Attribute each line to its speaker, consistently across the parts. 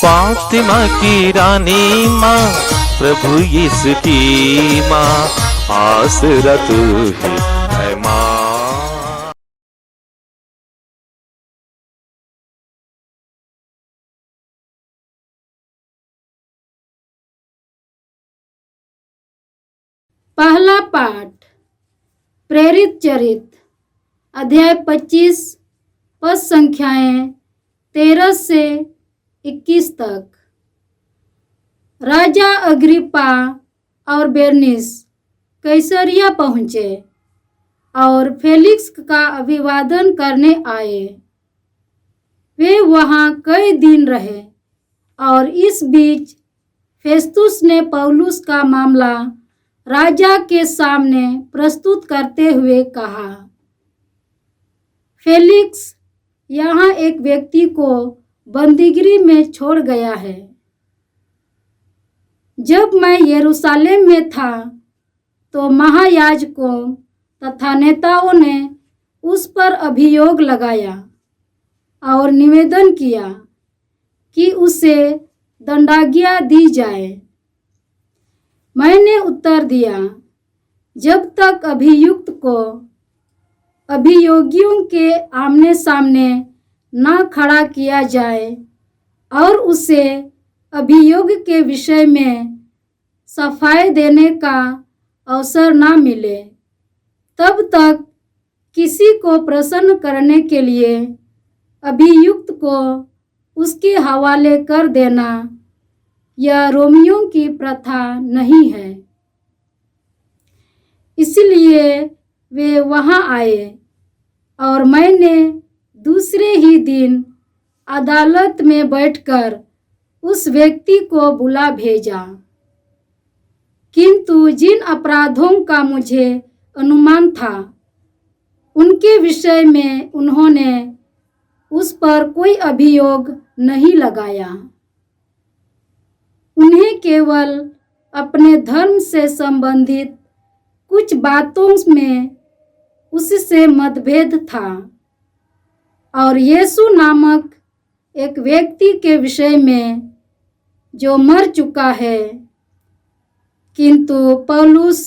Speaker 1: फातिमा की रानी माँ, प्रभु यीशु की माँ, आसरा तू ही है माँ।
Speaker 2: पहला पाठ प्रेरित चरित्र अध्याय 25 पद संख्याएं 13 से 21 तक। राजा अग्रिप्पा और बेरनीस कैसरिया पहुंचे और फेलिक्स का अभिवादन करने आए। वे वहां कई दिन रहे और इस बीच फेस्तुस ने पौलुस का मामला राजा के सामने प्रस्तुत करते हुए कहा, फेलिक्स यहाँ एक व्यक्ति को बंदीगिरी में छोड़ गया है। जब मैं यरूशलेम में था तो महायाजकों तथा नेताओं ने उस पर अभियोग लगाया और निवेदन किया कि उसे दंडाज्ञा दी जाए। मैंने उत्तर दिया, जब तक अभियुक्त को अभियोगियों के आमने सामने न खड़ा किया जाए और उसे अभियोग के विषय में सफाई देने का अवसर न मिले, तब तक किसी को प्रसन्न करने के लिए अभियुक्त को उसके हवाले कर देना यह रोमियों की प्रथा नहीं है। इसलिए वे वहां आए और मैंने दूसरे ही दिन अदालत में बैठकर उस व्यक्ति को बुला भेजा। किंतु जिन अपराधों का मुझे अनुमान था, उनके विषय में उन्होंने उस पर कोई अभियोग नहीं लगाया। उन्हें केवल अपने धर्म से संबंधित कुछ बातों में उससे मतभेद था और यीशु नामक एक व्यक्ति के विषय में जो मर चुका है, किंतु पौलुस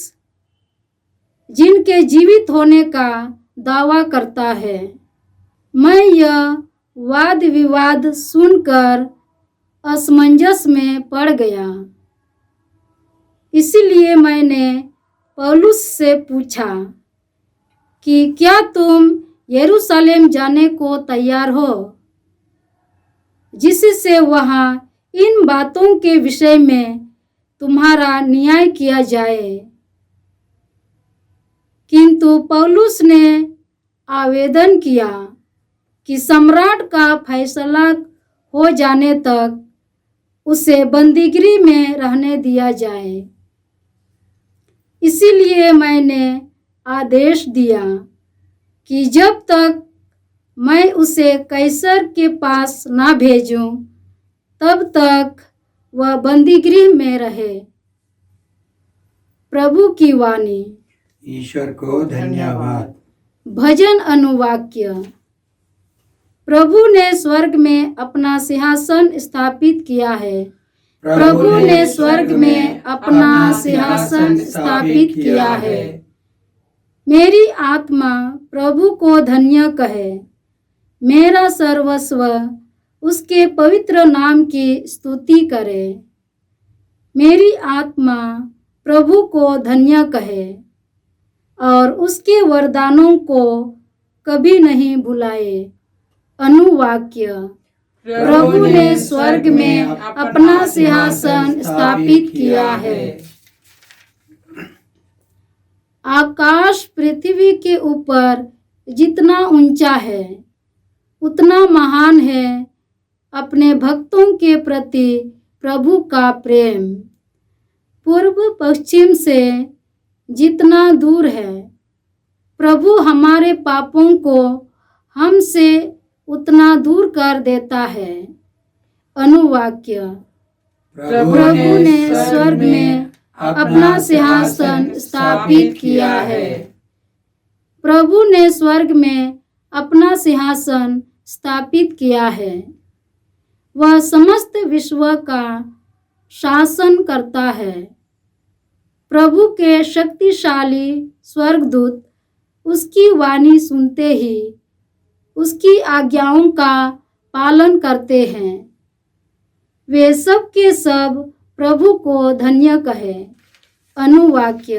Speaker 2: जिनके जीवित होने का दावा करता है। मैं यह वाद विवाद सुनकर असमंजस में पड़ गया। इसलिए मैंने पौलुस से पूछा कि क्या तुम यरूशलेम जाने को तैयार हो, जिससे वहां इन बातों के विषय में तुम्हारा न्याय किया जाए। किंतु पौलुस ने आवेदन किया कि सम्राट का फैसला हो जाने तक उसे बंदीगिरी में रहने दिया जाए। इसीलिए मैंने आदेश दिया कि जब तक मैं उसे कैसर के पास ना भेजूं, तब तक वह बंदीगृह में रहे। प्रभु की वाणी।
Speaker 3: ईश्वर को धन्यवाद।
Speaker 2: भजन अनुवाक्य। प्रभु ने स्वर्ग में अपना सिंहासन स्थापित किया है। प्रभु ने स्वर्ग में अपना सिंहासन स्थापित किया है। मेरी आत्मा प्रभु को धन्य कहे। मेरा सर्वस्व उसके पवित्र नाम की स्तुति करे। मेरी आत्मा प्रभु को धन्य कहे और उसके वरदानों को कभी नहीं भुलाए। अनुवाक्य। प्रभु ने स्वर्ग में अपना सिंहासन स्थापित किया है। आकाश पृथ्वी के ऊपर जितना ऊंचा है, उतना महान है अपने भक्तों के प्रति प्रभु का प्रेम। पूर्व पश्चिम से जितना दूर है, प्रभु हमारे पापों को हमसे उतना दूर कर देता है। अनुवाक्य। प्रभु ने स्वर्ग में अपना सिंहासन स्थापित किया है। प्रभु ने स्वर्ग में अपना सिंहासन स्थापित किया है। वह समस्त विश्व का शासन करता है। प्रभु के शक्तिशाली स्वर्गदूत उसकी वाणी सुनते ही उसकी आज्ञाओं का पालन करते हैं। वे सब के सब प्रभु को धन्य कहे। अनुवाक्य।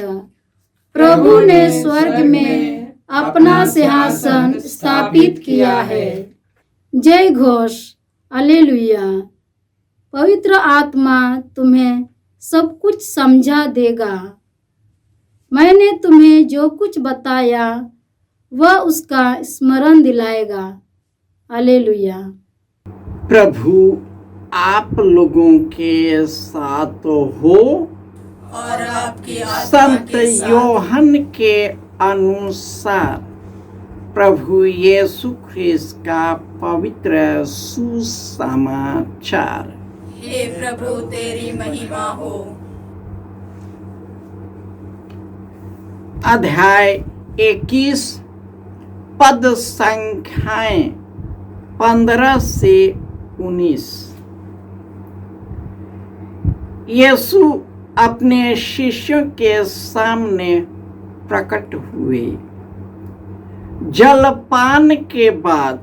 Speaker 2: प्रभु ने स्वर्ग में अपना सिंहासन स्थापित किया है। जय घोष। हालेलुया। पवित्र आत्मा तुम्हें सब कुछ समझा देगा। मैंने तुम्हें जो कुछ बताया वह उसका स्मरण दिलाएगा। हालेलुया।
Speaker 4: प्रभु आप लोगों के साथ हो
Speaker 5: और आपकी आत्मा
Speaker 4: संत
Speaker 5: के साथ।
Speaker 4: योहन के अनुसार प्रभु यीशु ख्रिस्त का पवित्र सुसमाचार।
Speaker 5: हे प्रभु तेरी महिमा हो।
Speaker 4: अध्याय 21 पद संख्याएं 15 से 19। यीशु अपने शिष्यों के सामने प्रकट हुए। जलपान के बाद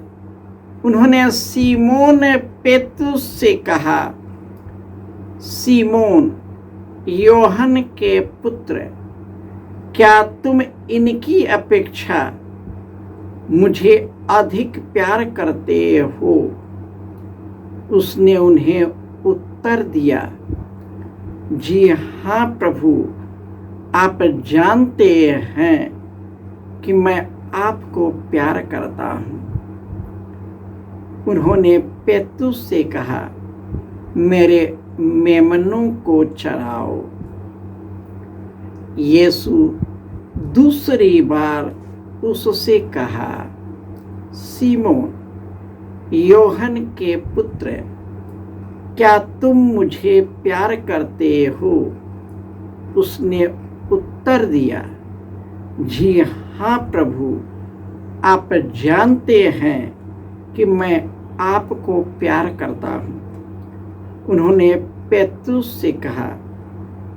Speaker 4: उन्होंने सीमोन पेतरुस से कहा, सीमोन योहन के पुत्र, क्या तुम इनकी अपेक्षा मुझे अधिक प्यार करते हो? उसने उन्हें उत्तर दिया, जी हाँ प्रभु, आप जानते हैं कि मैं आपको प्यार करता हूँ। उन्होंने पेतरुस से कहा, मेरे मेमनों को चराओ। यीशु दूसरी बार उससे कहा, सीमोन योहन के पुत्र, क्या तुम मुझे प्यार करते हो? उसने उत्तर दिया, जी हाँ प्रभु, आप जानते हैं कि मैं आपको प्यार करता हूँ। उन्होंने पेतरुस से कहा,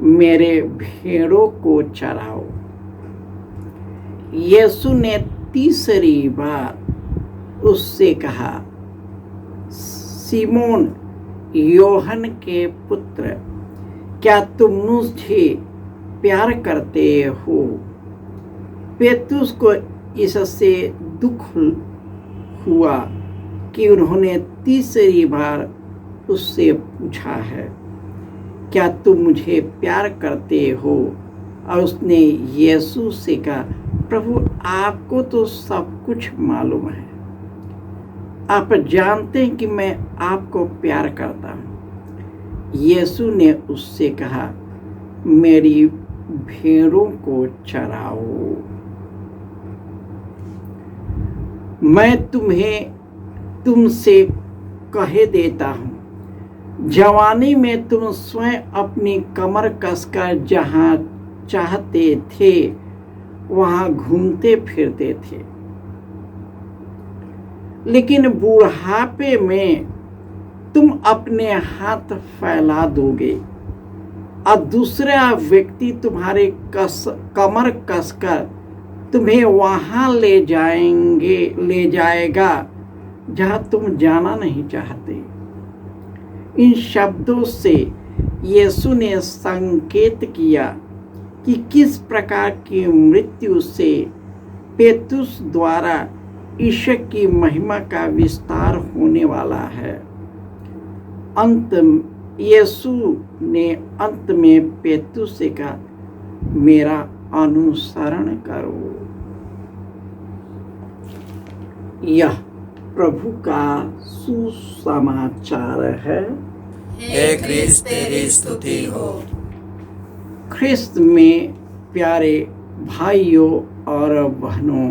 Speaker 4: मेरे भेड़ों को चराओ। यीशु ने तीसरी बार उससे कहा, सीमोन योहन के पुत्र, क्या तुम मुझे प्यार करते हो? पेतरुस को इससे दुख हुआ कि उन्होंने तीसरी बार उससे पूछा है, क्या तुम मुझे प्यार करते हो? और उसने यीशु से कहा, प्रभु आपको तो सब कुछ मालूम है, आप जानते हैं कि मैं आपको प्यार करता हूँ। यीशु ने उससे कहा, मेरी भेड़ों को चराओ। मैं तुमसे कह देता हूँ, जवानी में तुम स्वयं अपनी कमर कसकर जहाँ चाहते थे वहाँ घूमते फिरते थे, लेकिन बुढ़ापे में तुम अपने हाथ फैला दोगे और दूसरा व्यक्ति तुम्हारे कमर कसकर तुम्हें वहाँ ले जाएगा जहाँ तुम जाना नहीं चाहते। इन शब्दों से यीशु ने संकेत किया कि किस प्रकार की मृत्यु से पेतरुस द्वारा ईश्वर की महिमा का विस्तार होने वाला है। यीशु ने अंत में पेतरुस से कहा, मेरा अनुसरण करो। यह प्रभु का सुसमाचार है।
Speaker 5: हे क्रिस्त तेरी स्तुति हो।
Speaker 4: ख्रिस्त में प्यारे भाइयों और बहनों,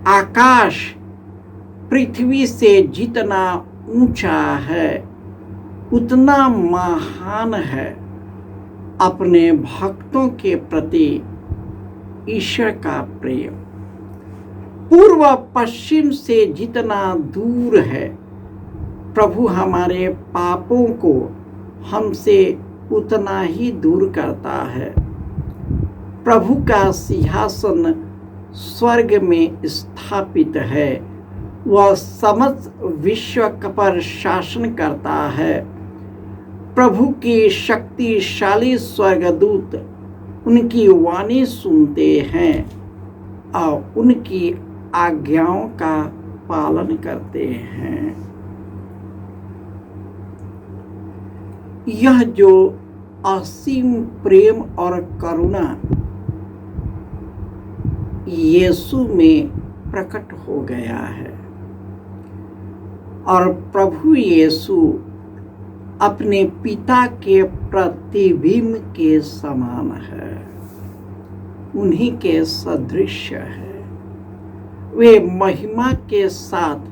Speaker 4: आकाश पृथ्वी से जितना ऊंचा है उतना महान है अपने भक्तों के प्रति ईश्वर का प्रेम। पूर्व पश्चिम से जितना दूर है प्रभु हमारे पापों को हमसे उतना ही दूर करता है। प्रभु का सिंहासन स्वर्ग में स्थापित है। वह समस्त विश्व पर शासन करता है। प्रभु की शक्तिशाली स्वर्गदूत उनकी वाणी सुनते हैं और उनकी आज्ञाओं का पालन करते हैं। यह जो असीम प्रेम और करुणा यीशु में प्रकट हो गया है और प्रभु यीशु अपने पिता के प्रतिबिंब के समान है, उन्हीं के सदृश है। वे महिमा के साथ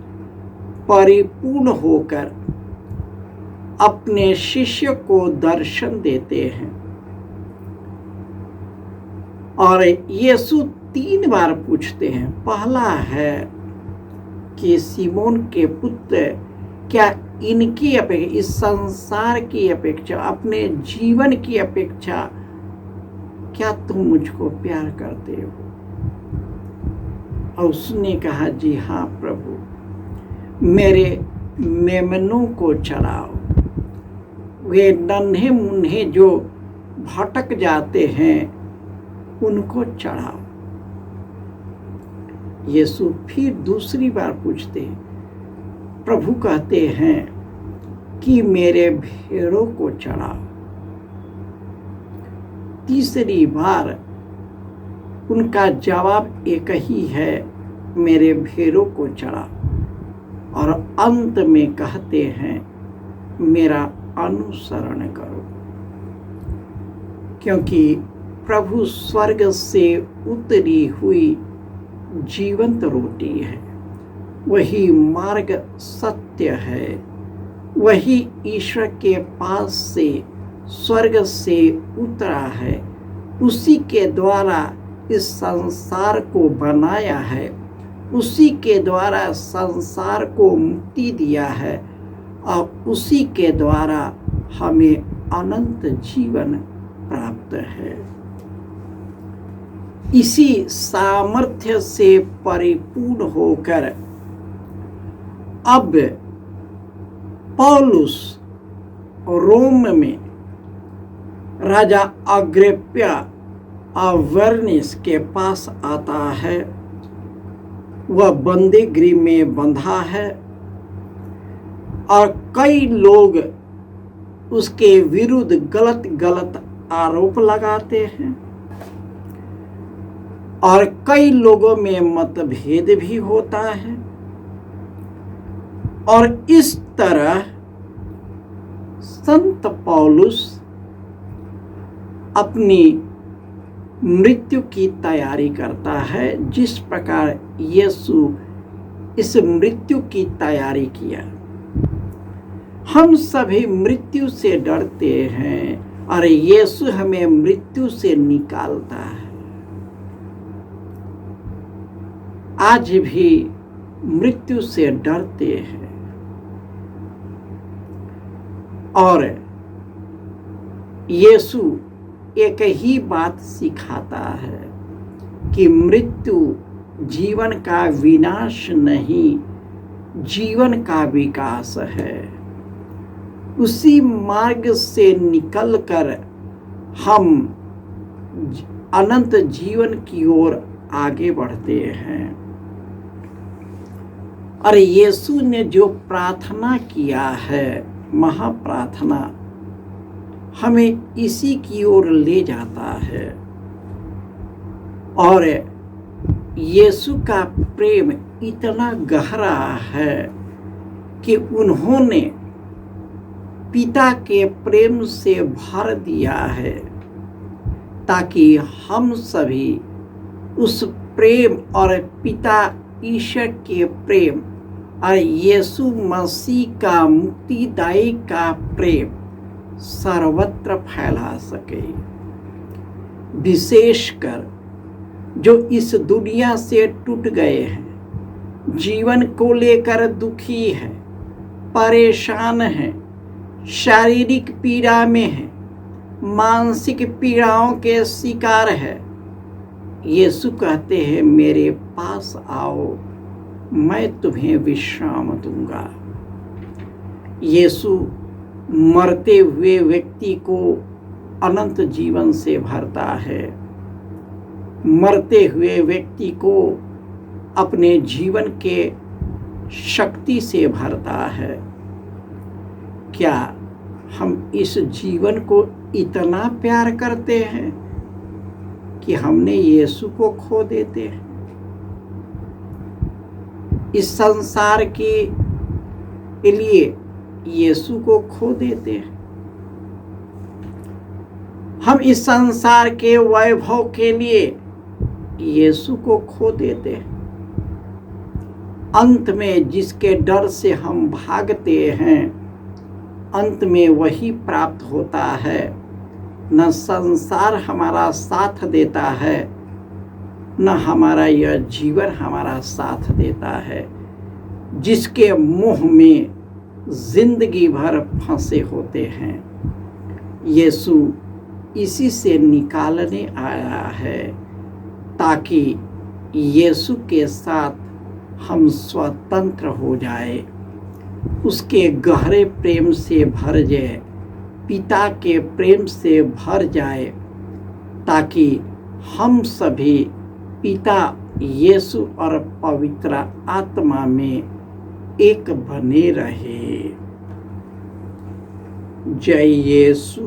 Speaker 4: परिपूर्ण होकर अपने शिष्य को दर्शन देते हैं और यीशु 3 बार पूछते हैं। पहला है कि सिमोन के पुत्र, क्या इनकी अपेक्षा, इस संसार की अपेक्षा, अपने जीवन की अपेक्षा क्या तुम मुझको प्यार करते हो? और उसने कहा, जी हाँ प्रभु, मेरे मेमनों को चराओ। वे नन्हे मुन्हे जो भटक जाते हैं उनको चढ़ाओ। यीशु फिर दूसरी बार पूछते हैं। प्रभु कहते हैं कि मेरे भेड़ों को चढ़ाओ। तीसरी बार उनका जवाब एक ही है, मेरे भेड़ों को चढ़ाओ। और अंत में कहते हैं, मेरा अनुसरण करो। क्योंकि प्रभु स्वर्ग से उतरी हुई जीवंत रोटी है, वही मार्ग सत्य है, वही ईश्वर के पास से स्वर्ग से उतरा है, उसी के द्वारा इस संसार को बनाया है, उसी के द्वारा संसार को मुक्ति दिया है और उसी के द्वारा हमें अनंत जीवन प्राप्त है। इसी सामर्थ्य से परिपूर्ण होकर अब पौलुस रोम में राजा अग्रिप्पा और बरनीस के पास आता है। वह बंदीगृह में बंधा है और कई लोग उसके विरुद्ध गलत आरोप लगाते हैं और कई लोगों में मतभेद भी होता है। और इस तरह संत पौलुस अपनी मृत्यु की तैयारी करता है, जिस प्रकार यीशु इस मृत्यु की तैयारी किया। हम सभी मृत्यु से डरते हैं और यीशु हमें मृत्यु से निकालता है। आज भी मृत्यु से डरते हैं और यीशु एक ही बात सिखाता है कि मृत्यु जीवन का विनाश नहीं, जीवन का विकास है। उसी मार्ग से निकलकर हम अनंत जीवन की ओर आगे बढ़ते हैं। और यीशु ने जो प्रार्थना किया है, महाप्रार्थना, हमें इसी की ओर ले जाता है। और यीशु का प्रेम इतना गहरा है कि उन्होंने पिता के प्रेम से भर दिया है ताकि हम सभी उस प्रेम और पिता ईश्वर के प्रेम और यीशु मसीह का मुक्तिदायी का प्रेम सर्वत्र फैला सके। विशेषकर जो इस दुनिया से टूट गए हैं, जीवन को लेकर दुखी है, परेशान हैं, शारीरिक पीड़ा में हैं, मानसिक पीड़ाओं के शिकार है, यीशु कहते हैं मेरे पास आओ, मैं तुम्हें विश्राम दूंगा। यीशु मरते हुए व्यक्ति को अनंत जीवन से भरता है, मरते हुए व्यक्ति को अपने जीवन के शक्ति से भरता है। क्या हम इस जीवन को इतना प्यार करते हैं कि हमने यीशु को खो देते हैं? इस संसार के लिए यीशु को खो देते हैं। हम इस संसार के वैभव के लिए यीशु को खो देते हैं। अंत में जिसके डर से हम भागते हैं, अंत में वही प्राप्त होता है। न संसार हमारा साथ देता है, न हमारा यह जीवन हमारा साथ देता है। जिसके मुंह में जिंदगी भर फंसे होते हैं, यीशु इसी से निकालने आया है, ताकि यीशु के साथ हम स्वतंत्र हो जाए, उसके गहरे प्रेम से भर जाए, पिता के प्रेम से भर जाए, ताकि हम सभी पिता यीशु और पवित्र आत्मा में एक बने रहे। जय यीशु।